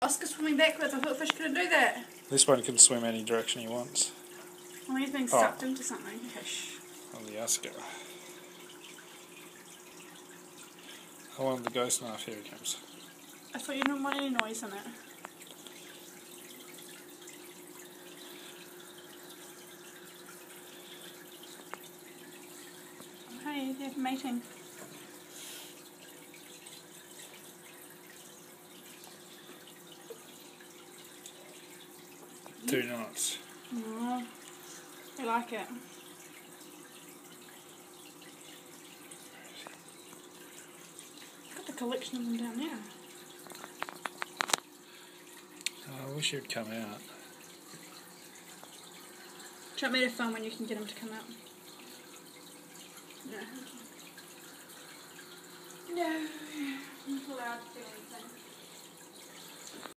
Oscar swimming backwards. I thought fish couldn't do that. This one can swim any direction he wants. Well, he's being sucked into something. Fish. Oh, the Oscar. I wanted the ghost knife. Here he comes. I thought you didn't want any noise in it. Hey, they're mating. Two knots. Oh, I like it. Got the collection of them down there. Oh, I wish he'd come out. Do you want me to film when you can get him to come out? No. No, I'm not allowed to do anything.